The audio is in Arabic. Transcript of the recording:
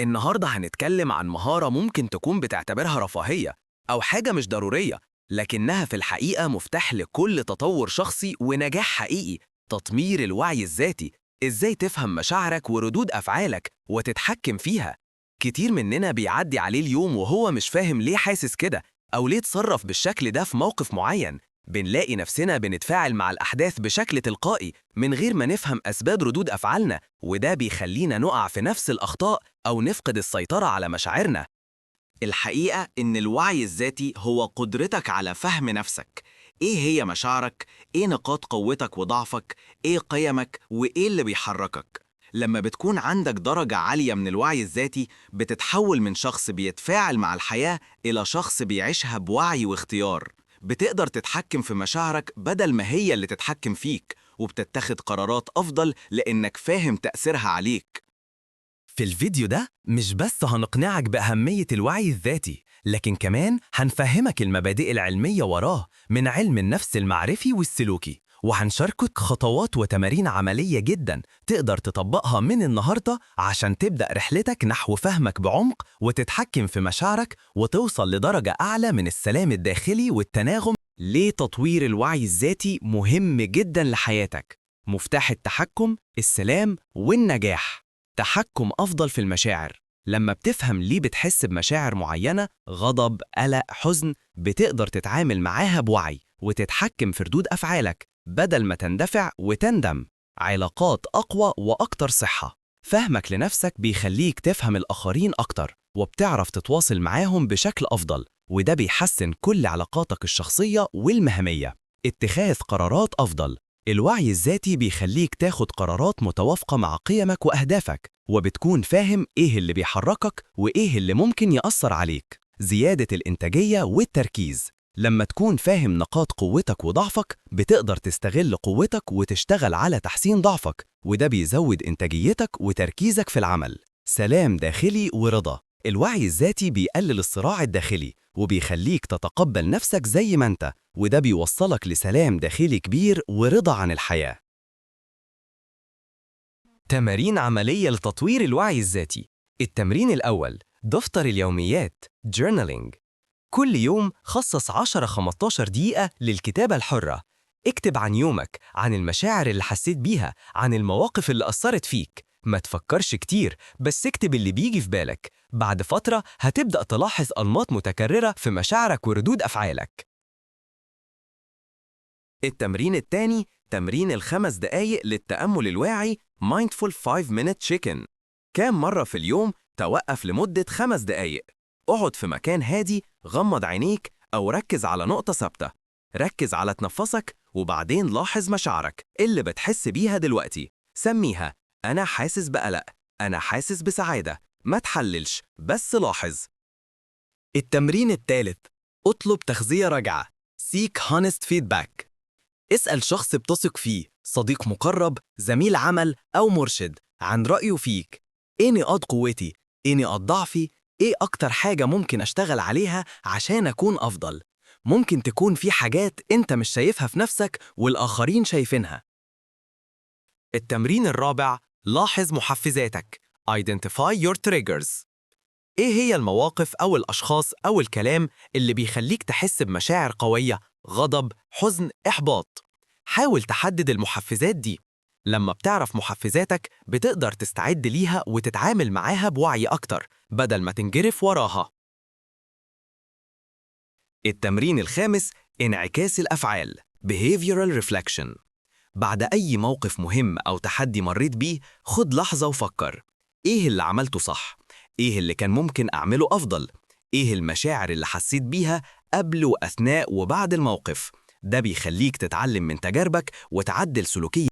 النهاردة هنتكلم عن مهارة ممكن تكون بتعتبرها رفاهية أو حاجة مش ضرورية، لكنها في الحقيقة مفتاح لكل تطور شخصي ونجاح حقيقي. تطوير الوعي الذاتي، إزاي تفهم مشاعرك وردود أفعالك وتتحكم فيها. كتير مننا بيعدي عليه اليوم وهو مش فاهم ليه حاسس كده أو ليه تصرف بالشكل ده في موقف معين. بنلاقي نفسنا بنتفاعل مع الأحداث بشكل تلقائي من غير ما نفهم أسباب ردود أفعالنا، وده بيخلينا نقع في نفس الأخطاء أو نفقد السيطرة على مشاعرنا. الحقيقة إن الوعي الذاتي هو قدرتك على فهم نفسك. إيه هي مشاعرك؟ إيه نقاط قوتك وضعفك؟ إيه قيمك؟ وإيه اللي بيحركك؟ لما بتكون عندك درجة عالية من الوعي الذاتي، بتتحول من شخص بيتفاعل مع الحياة إلى شخص بيعيشها بوعي واختيار. بتقدر تتحكم في مشاعرك بدل ما هي اللي تتحكم فيك، وبتتخذ قرارات أفضل لأنك فاهم تأثيرها عليك. في الفيديو ده مش بس هنقنعك بأهمية الوعي الذاتي، لكن كمان هنفهمك المبادئ العلمية وراه من علم النفس المعرفي والسلوكي، وهنشاركك خطوات وتمارين عملية جدا تقدر تطبقها من النهاردة عشان تبدأ رحلتك نحو فهمك بعمق وتتحكم في مشاعرك وتوصل لدرجة أعلى من السلام الداخلي والتناغم. ليه تطوير الوعي الذاتي مهم جدا لحياتك؟ مفتاح التحكم، السلام والنجاح. تحكم أفضل في المشاعر. لما بتفهم ليه بتحس بمشاعر معينة، غضب، قلق، حزن، بتقدر تتعامل معاها بوعي وتتحكم في ردود أفعالك بدل ما تندفع وتندم. علاقات أقوى وأكتر صحة. فهمك لنفسك بيخليك تفهم الآخرين أكتر وبتعرف تتواصل معاهم بشكل أفضل، وده بيحسن كل علاقاتك الشخصية والمهنية. اتخاذ قرارات أفضل. الوعي الذاتي بيخليك تاخد قرارات متوافقة مع قيمك وأهدافك، وبتكون فاهم إيه اللي بيحركك وإيه اللي ممكن يأثر عليك. زيادة الإنتاجية والتركيز. لما تكون فاهم نقاط قوتك وضعفك، بتقدر تستغل قوتك وتشتغل على تحسين ضعفك، وده بيزود إنتاجيتك وتركيزك في العمل. سلام داخلي ورضا. الوعي الذاتي بيقلل الصراع الداخلي وبيخليك تتقبل نفسك زي ما انت، وده بيوصلك لسلام داخلي كبير ورضا عن الحياة. تمارين عملية لتطوير الوعي الذاتي. التمرين الأول، دفتر اليوميات journaling. كل يوم خصص 10-15 دقيقة للكتابة الحرة. اكتب عن يومك، عن المشاعر اللي حسيت بيها، عن المواقف اللي أثرت فيك. ما تفكرش كتير، بس اكتب اللي بيجي في بالك. بعد فترة هتبدأ تلاحظ أنماط متكررة في مشاعرك وردود أفعالك. التمرين الثاني، تمرين ال5 دقايق للتأمل الواعي Mindful 5 Minute Chicken. كام مرة في اليوم توقف لمدة 5 دقايق. اقعد في مكان هادي، غمض عينيك أو ركز على نقطة ثابتة. ركز على تنفسك وبعدين لاحظ مشاعرك اللي بتحس بيها دلوقتي. سميها أنا حاسس بقلق، أنا حاسس بسعادة. ما تحللش، بس لاحظ. التمرين الثالث، اطلب تغذية راجعة Seek honest feedback. اسأل شخص بتثق فيه، صديق مقرب، زميل عمل أو مرشد، عن رأيه فيك. إيه نقاط قوتي؟ إيه نقاط ضعفي؟ إيه أكتر حاجة ممكن أشتغل عليها عشان أكون أفضل؟ ممكن تكون في حاجات أنت مش شايفها في نفسك والآخرين شايفينها. التمرين الرابع، لاحظ محفزاتك Identify your triggers. إيه هي المواقف أو الأشخاص أو الكلام اللي بيخليك تحس بمشاعر قوية، غضب، حزن، إحباط؟ حاول تحدد المحفزات دي. لما بتعرف محفزاتك بتقدر تستعد ليها وتتعامل معاها بوعي أكتر بدل ما تنجرف وراها. التمرين الخامس، انعكاس الأفعال Behavioral Reflection. بعد أي موقف مهم أو تحدي مريت بيه، خد لحظة وفكر. إيه اللي عملته صح؟ إيه اللي كان ممكن أعمله أفضل؟ إيه المشاعر اللي حسيت بيها قبل وأثناء وبعد الموقف؟ ده بيخليك تتعلم من تجاربك وتعدل سلوكيتك.